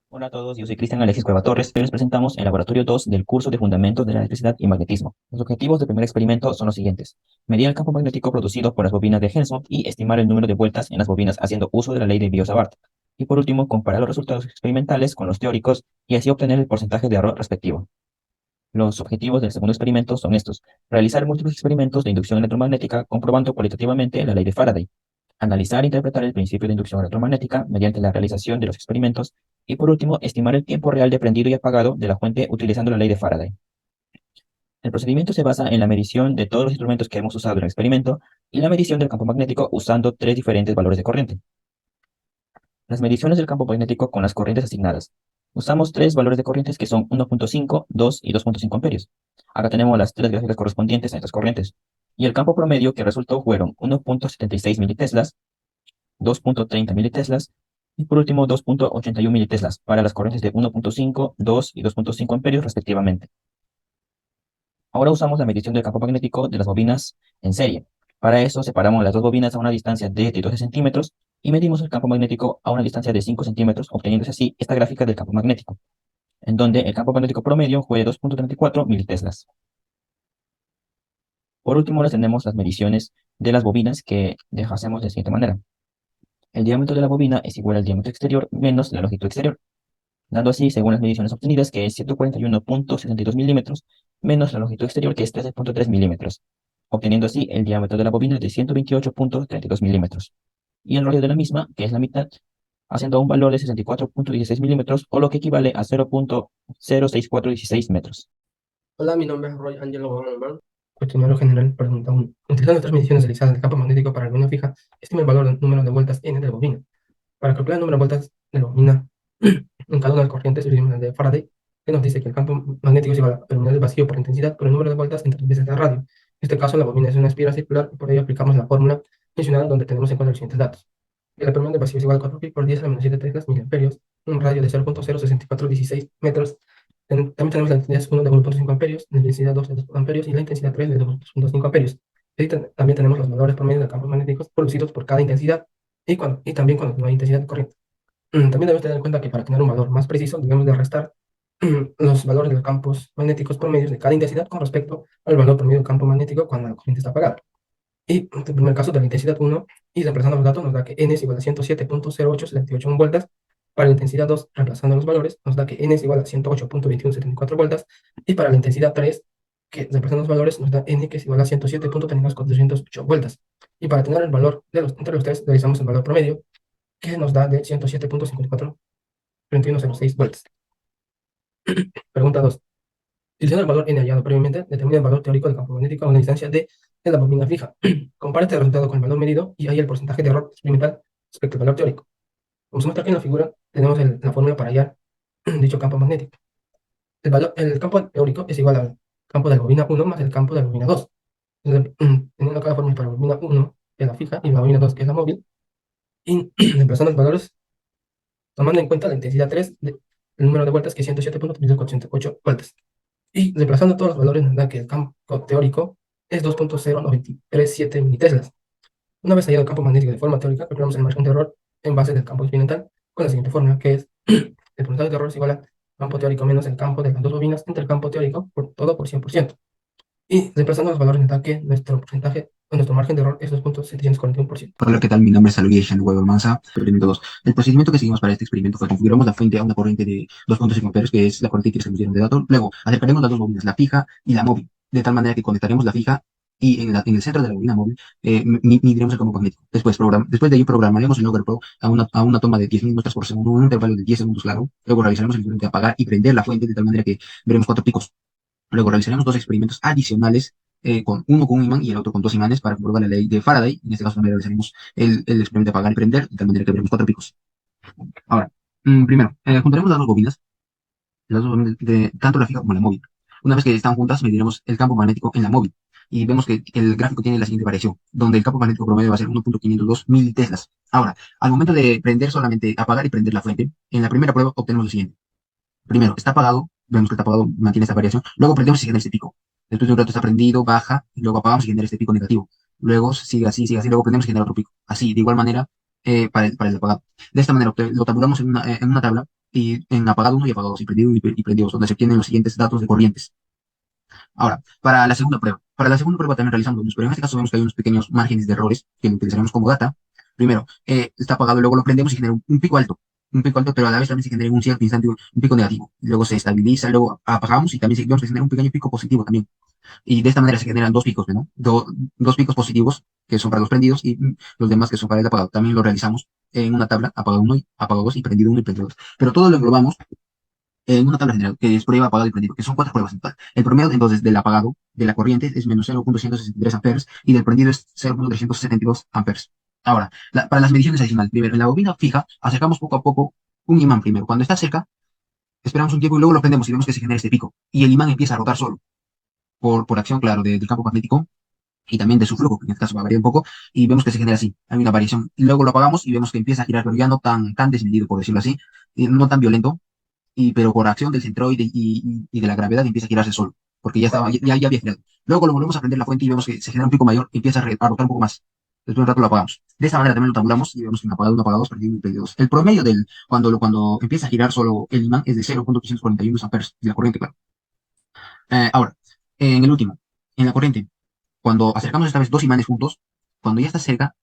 Hola a todos, yo soy Cristian Alexis Cueva Torres, y les presentamos el laboratorio 2 del curso de Fundamentos de la Electricidad y Magnetismo. Los objetivos del primer experimento son los siguientes: medir el campo magnético producido por las bobinas de Helmholtz y estimar el número de vueltas en las bobinas haciendo uso de la ley de Biot-Savart. Y por último, comparar los resultados experimentales con los teóricos y así obtener el porcentaje de error respectivo. Los objetivos del segundo experimento son estos: realizar múltiples experimentos de inducción electromagnética comprobando cualitativamente la ley de Faraday, analizar e interpretar el principio de inducción electromagnética mediante la realización de los experimentos y, por último, estimar el tiempo real de prendido y apagado de la fuente utilizando la ley de Faraday. El procedimiento se basa en la medición de todos los instrumentos que hemos usado en el experimento y la medición del campo magnético usando tres diferentes valores de corriente. Las mediciones del campo magnético con las corrientes asignadas. Usamos tres valores de corrientes que son 1.5, 2 y 2.5 amperios. Acá tenemos las tres gráficas correspondientes a estas corrientes. Y el campo promedio que resultó fueron 1.76 militeslas, 2.30 militeslas y por último 2.81 militeslas para las corrientes de 1.5, 2 y 2.5 amperios respectivamente. Ahora usamos la medición del campo magnético de las bobinas en serie. Para eso separamos las dos bobinas a una distancia de 12 centímetros y medimos el campo magnético a una distancia de 5 centímetros, obteniéndose así esta gráfica del campo magnético, en donde el campo magnético promedio fue de 2.34 militeslas. Por último, les tenemos las mediciones de las bobinas que hacemos de la siguiente manera. El diámetro de la bobina es igual al diámetro exterior menos la longitud exterior, dando así, según las mediciones obtenidas, que es 141.72 milímetros menos la longitud exterior, que es 13.3 milímetros, obteniendo así el diámetro de la bobina de 128.32 milímetros, y el radio de la misma, que es la mitad, haciendo un valor de 64.16 milímetros, o lo que equivale a 0.06416 metros. Hola, mi nombre es Roy Angelo Baumann. Cuestionario general, pregunta 1. Utilizando estas mediciones realizadas del campo magnético para la bobina fija, estima el valor del número de vueltas n de la bobina. Para calcular el número de vueltas de la bobina en cada una de las corrientes, utilizamos el de Faraday, que nos dice que el campo magnético es igual a terminal del vacío por intensidad por el número de vueltas entre las veces de radio. En este caso, la bobina es una espiral circular y por ello aplicamos la fórmula mencionada donde tenemos en cuenta los siguientes datos. El terminal del vacío es igual a 4 pi por 10 a la menos 7 teslas miliamperios, un radio de 0.06416 metros. También tenemos la intensidad 1 de 1.5 amperios, la intensidad 2 de 2 amperios y la intensidad 3 de 2.5 amperios. Y también tenemos los valores promedio de campos magnéticos producidos por cada intensidad y también cuando no hay intensidad de corriente. También debemos tener en cuenta que para tener un valor más preciso debemos de restar los valores de los campos magnéticos promedios de cada intensidad con respecto al valor promedio del campo magnético cuando la corriente está apagada. Y en el primer caso de la intensidad 1, y reemplazando los datos, nos da que n es igual a 107.0878 voltas. Para la intensidad 2, reemplazando los valores, nos da que n es igual a 108.2174 voltas. Y para la intensidad 3, que reemplazando los valores, nos da n que es igual a 107.32408 vueltas. Y para tener el valor de entre los tres, realizamos el valor promedio, que nos da de 107.542106 vueltas. Pregunta 2. Utilizando el valor n hallado previamente, determina el valor teórico del campo magnético a una distancia de la bobina fija. Compara este resultado con el valor medido y hay el porcentaje de error experimental respecto al valor teórico. Como se muestra aquí en la figura, tenemos la fórmula para hallar dicho campo magnético. El campo teórico es igual al campo de la bobina 1 más el campo de la bobina 2. Entonces, teniendo cada fórmula para la bobina 1, que es la fija, y la bobina 2, que es la móvil, y reemplazando los valores, tomando en cuenta la intensidad 3, el número de vueltas, que es 107.3408 vueltas. Y reemplazando todos los valores, nos da que el campo teórico es 2.0937 militeslas. Una vez hallado el campo magnético de forma teórica, calculamos el margen de error en base del campo experimental con la siguiente fórmula, que es el porcentaje de error es igual al campo teórico menos el campo de las dos bobinas entre el campo teórico por todo por 100%. Y reemplazando los valores, nos da que nuestro porcentaje o nuestro margen de error es 2.741%. Hola, ¿qué tal? Mi nombre es Luis Weber Manza, experimento 2. El procedimiento que seguimos para este experimento fue configuramos la fuente a una corriente de 2.5 amperes, que es la corriente que transmitieron de datos. Luego, acercaremos las dos bobinas, la fija y la móvil, de tal manera que conectaremos la fija y en el centro de la bobina móvil midiremos el campo magnético. Después de ello programaremos el logger pro a una toma de 10.000 muestras por segundo, un intervalo de 10 segundos largo. Luego realizaremos el experimento de apagar y prender la fuente de tal manera que veremos 4 picos. Luego realizaremos dos experimentos adicionales, uno con un imán y el otro con dos imanes para comprobar la ley de Faraday. En este caso también realizaremos el experimento de apagar y prender, de tal manera que veremos 4 picos. Ahora, primero, juntaremos las dos bobinas tanto la fija como la móvil. Una vez que están juntas, mediremos el campo magnético en la móvil. Y vemos que el gráfico tiene la siguiente variación, donde el campo magnético promedio va a ser 1.502 militeslas. Ahora, al momento de prender solamente, apagar y prender la fuente, en la primera prueba obtenemos lo siguiente. Primero, está apagado, vemos que está apagado, mantiene esta variación. Luego prendemos y se genera este pico. Después de un rato está prendido, baja, y luego apagamos y genera este pico negativo. Luego sigue así, luego prendemos y genera otro pico. Así, de igual manera, para el apagado. De esta manera lo tabulamos en una tabla y en apagado 1 y apagado 2, y prendido 1 y prendido 2, donde se obtienen los siguientes datos de corrientes. Ahora, para la segunda prueba también realizamos lo mismo, pero en este caso vemos que hay unos pequeños márgenes de errores que lo utilizaremos como data. Primero, está apagado, luego lo prendemos y genera un pico alto, pero a la vez también se genera en un cierto instante un pico negativo. Luego se estabiliza, luego apagamos y también vemos que se genera un pequeño pico positivo también. Y de esta manera se generan dos picos, ¿no? Dos picos positivos que son para los prendidos y los demás que son para el apagado. También lo realizamos en una tabla, apagado 1 y apagado 2 y prendido 1 y prendido 2. Pero todo lo englobamos en una tabla general, que es prueba, apagado y prendido, que son 4 pruebas en total. El promedio, entonces, del apagado de la corriente es menos 0.163 amperes y del prendido es 0.372 amperes. Ahora, para las mediciones adicionales, primero, en la bobina fija, acercamos poco a poco un imán primero. Cuando está cerca, esperamos un tiempo y luego lo prendemos y vemos que se genera este pico. Y el imán empieza a rotar solo, por acción, claro, del campo magnético y también de su flujo, que en este caso va a variar un poco, y vemos que se genera así, hay una variación. Y luego lo apagamos y vemos que empieza a girar, pero ya no tan desmedido, por decirlo así, y no tan violento, pero por acción del centroide y de la gravedad empieza a girarse solo, porque ya había girado. Luego lo volvemos a prender la fuente y vemos que se genera un pico mayor y empieza a rotar un poco más. Después de un rato lo apagamos. De esta manera también lo tabulamos y vemos que en apagado 1, apagado 2, prendido 1, prendido 2. El promedio cuando empieza a girar solo el imán es de 0.341 amperes de la corriente, claro. Ahora, en el último, en la corriente, cuando acercamos esta vez dos imanes juntos, cuando ya está cerca,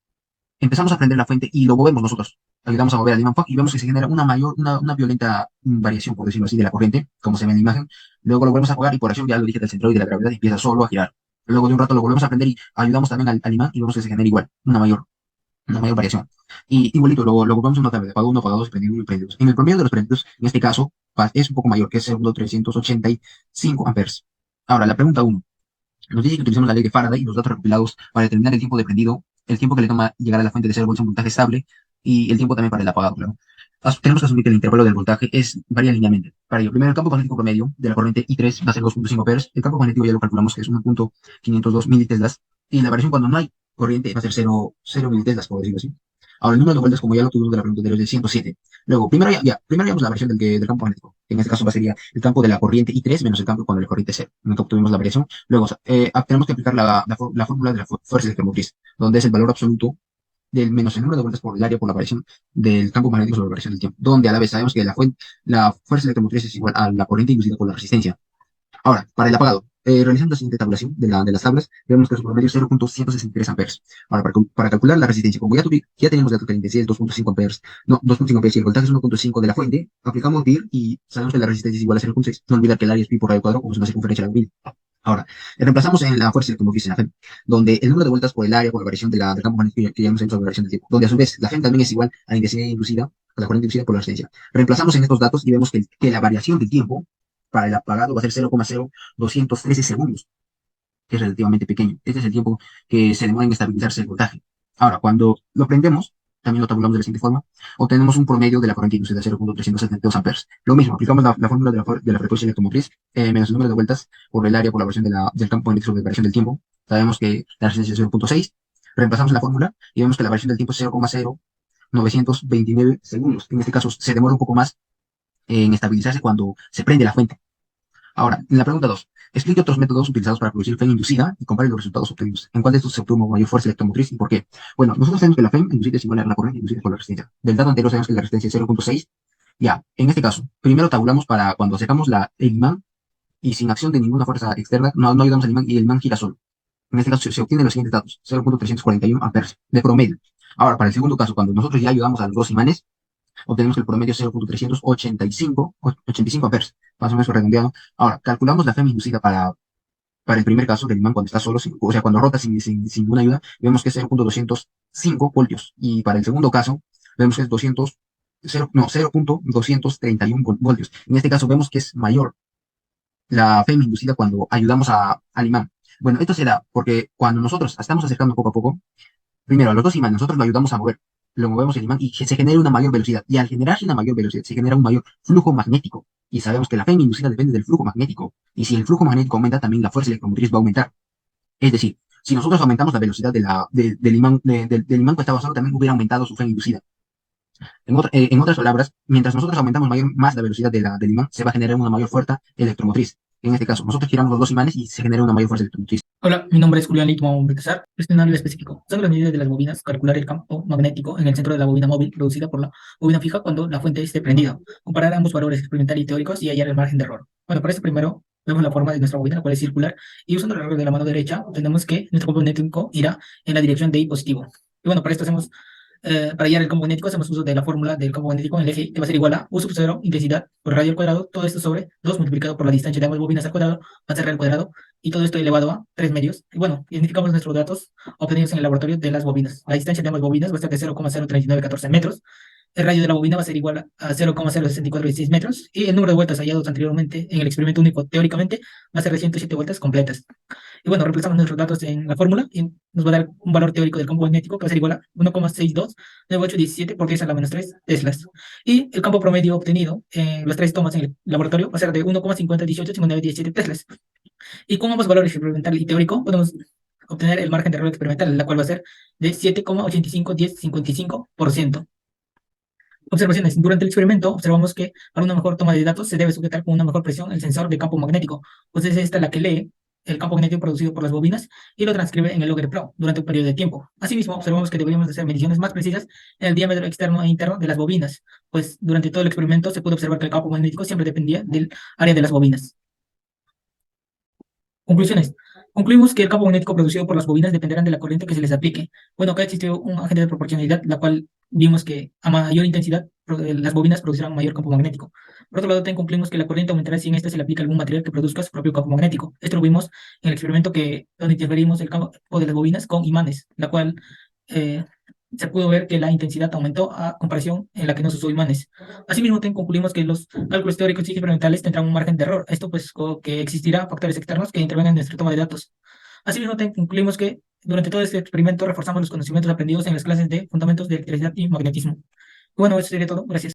empezamos a prender la fuente y lo movemos nosotros. Ayudamos a mover al imán y vemos que se genera una violenta variación, por decirlo así, de la corriente, como se ve en la imagen. Luego lo volvemos a apagar y por acción, ya lo dije, del centro y de la gravedad empieza solo a girar. Luego de un rato lo volvemos a prender y ayudamos también al imán y vemos que se genera igual, una mayor variación. Y igualito, lo volvemos a una tabla de apagado 1, apagado 2, prendido 1 y prendido 2. En el promedio de los prendidos, en este caso, es un poco mayor, que es 0.385 amperes. Ahora, la pregunta 1. Nos dice que utilizamos la ley de Faraday y los datos recopilados para determinar el tiempo de prendido, el tiempo que le toma llegar a la fuente de 0 voltios a un voltaje estable y el tiempo también para el apagado, claro. Tenemos que asumir que el intervalo del voltaje varía linealmente. Para ello, primero el campo magnético promedio de la corriente I3 va a ser 2.5 amperes. El campo magnético ya lo calculamos que es 1.502 militeslas. Y la variación cuando no hay corriente va a ser 0 militeslas, por decirlo así. Ahora, el número de vueltas, como ya lo tuvimos de la pregunta anterior, es de 107. Luego, primero veamos la variación del campo magnético. En este caso sería el campo de la corriente I3 menos el campo cuando la corriente es 0. Nunca obtuvimos la variación. Luego, tenemos que aplicar la fórmula de la fuerza electromotriz, donde es el valor absoluto del menos el número de vueltas por el área por la variación del campo magnético sobre la variación del tiempo, donde a la vez sabemos que la fuerza electromotriz es igual a la corriente inducida por la resistencia. Ahora, para el apagado, realizando la siguiente tabulación de las tablas, vemos que su promedio es 0.163 amperes. Ahora, para calcular la resistencia, como ya tenemos datos que la intensidad es 2.5 amperes, no, 2.5 amperes y el voltaje es 1.5 de la fuente, aplicamos VIR y sabemos que la resistencia es igual a 0.6. No olvidar que el área es pi por radio cuadrado, como es una circunferencia de la bobina. Ahora, reemplazamos en la fuerza electromotriz en la FEM, donde el número de vueltas por el área, por la variación del campo magnético que ya hemos hecho sobre la variación del tiempo, donde a su vez la FEM también es igual a la intensidad inducida, a la corriente inducida por la resistencia. Reemplazamos en estos datos y vemos que la variación del tiempo para el apagado va a ser 0,0213 segundos, que es relativamente pequeño. Este es el tiempo que se demora en estabilizarse el voltaje. Ahora, cuando lo prendemos, también lo tabulamos de la siguiente forma, obtenemos un promedio de la corriente inducida de 0.372 amperes. Lo mismo, aplicamos la fórmula de la frecuencia electromotriz, menos el número de vueltas por el área por la variación del campo magnético sobre la variación del tiempo. Sabemos que la resistencia es 0.6. Reemplazamos la fórmula y vemos que la variación del tiempo es 0,0929 segundos. En este caso, se demora un poco más en estabilizarse cuando se prende la fuente. Ahora, en la pregunta 2, explique otros métodos utilizados para producir FEM inducida y compare los resultados obtenidos. ¿En cuál de estos se obtuvo mayor fuerza electromotriz y por qué? Bueno, nosotros sabemos que la FEM inducida es igual a la corriente inducida por la resistencia. Del dato anterior sabemos que la resistencia es 0.6. Ya, en este caso, primero tabulamos para cuando acercamos el imán y sin acción de ninguna fuerza externa, no ayudamos al imán y el imán gira solo. En este caso se obtienen los siguientes datos, 0.341 amperes de promedio. Ahora, para el segundo caso, cuando nosotros ya ayudamos a los dos imanes, obtenemos que el promedio es 0.385 amperes, más o menos redondeado. Ahora, calculamos la FEM inducida para el primer caso del imán cuando está solo, o sea, cuando rota sin ninguna ayuda, vemos que es 0.205 voltios. Y para el segundo caso, vemos que es 0.231 voltios. En este caso vemos que es mayor la FEM inducida cuando ayudamos al imán. Bueno, esto se da porque cuando nosotros estamos acercando poco a poco, primero a los dos imanes, nosotros lo ayudamos a mover, lo movemos el imán y se genera una mayor velocidad. Y al generarse una mayor velocidad, se genera un mayor flujo magnético. Y sabemos que la FEM inducida depende del flujo magnético. Y si el flujo magnético aumenta, también la fuerza electromotriz va a aumentar. Es decir, si nosotros aumentamos la velocidad del imán, del imán que estaba solo, también hubiera aumentado su FEM inducida. En otras palabras, mientras nosotros aumentamos más la velocidad del imán, se va a generar una mayor fuerza electromotriz. En este caso, nosotros giramos los dos imanes y se genera una mayor fuerza electromotriz. Hola, mi nombre es Julián Leitmo Baltasar. Gestionar el específico. Usando las medidas de las bobinas, calcular el campo magnético en el centro de la bobina móvil producida por la bobina fija cuando la fuente esté prendida. Comparar ambos valores experimentales y teóricos y hallar el margen de error. Bueno, para esto primero vemos la forma de nuestra bobina, la cual es circular, y usando el reloj de la mano derecha, tenemos que nuestro campo magnético irá en la dirección de I positivo. Y bueno, para esto para hallar el campo magnético, hacemos uso de la fórmula del campo magnético en el eje, que va a ser igual a U sub 0, intensidad por radio al cuadrado, todo esto sobre 2 multiplicado por la distancia de ambas bobinas al cuadrado, va a ser al cuadrado, y todo esto elevado a 3 medios. Y bueno, identificamos nuestros datos obtenidos en el laboratorio de las bobinas. La distancia de ambas bobinas va a ser de 0,03914 metros. El radio de la bobina va a ser igual a 0,06416 metros. Y el número de vueltas hallados anteriormente en el experimento único, teóricamente, va a ser de 107 vueltas completas. Y bueno, reemplazamos nuestros datos en la fórmula y nos va a dar un valor teórico del campo magnético que va a ser igual a 1,629817 por 10 a la menos 3 teslas. Y el campo promedio obtenido en las tres tomas en el laboratorio va a ser de 1,50185917 teslas. Y con ambos valores experimental y teórico podemos obtener el margen de error experimental, la cual va a ser de 7,851055%. Observaciones. Durante el experimento observamos que para una mejor toma de datos se debe sujetar con una mejor presión el sensor de campo magnético, pues es esta la que lee el campo magnético producido por las bobinas y lo transcribe en el logger flow durante un periodo de tiempo. Asimismo, observamos que deberíamos hacer mediciones más precisas en el diámetro externo e interno de las bobinas, pues durante todo el experimento se pudo observar que el campo magnético siempre dependía del área de las bobinas. Conclusiones. Concluimos que el campo magnético producido por las bobinas dependerán de la corriente que se les aplique. Bueno, acá existió un agente de proporcionalidad, la cual vimos que a mayor intensidad las bobinas producirán mayor campo magnético. Por otro lado, también concluimos que la corriente aumentará si en esta se le aplica algún material que produzca su propio campo magnético. Esto lo vimos en el experimento donde interferimos el campo de las bobinas con imanes, la cual se pudo ver que la intensidad aumentó a comparación en la que no se usó imanes. Asimismo, también concluimos que los cálculos teóricos y experimentales tendrán un margen de error. Esto pues que existirá factores externos que intervengan en nuestra toma de datos. Asimismo, también concluimos que durante todo este experimento reforzamos los conocimientos aprendidos en las clases de fundamentos de electricidad y magnetismo. Bueno, eso sería todo. Gracias.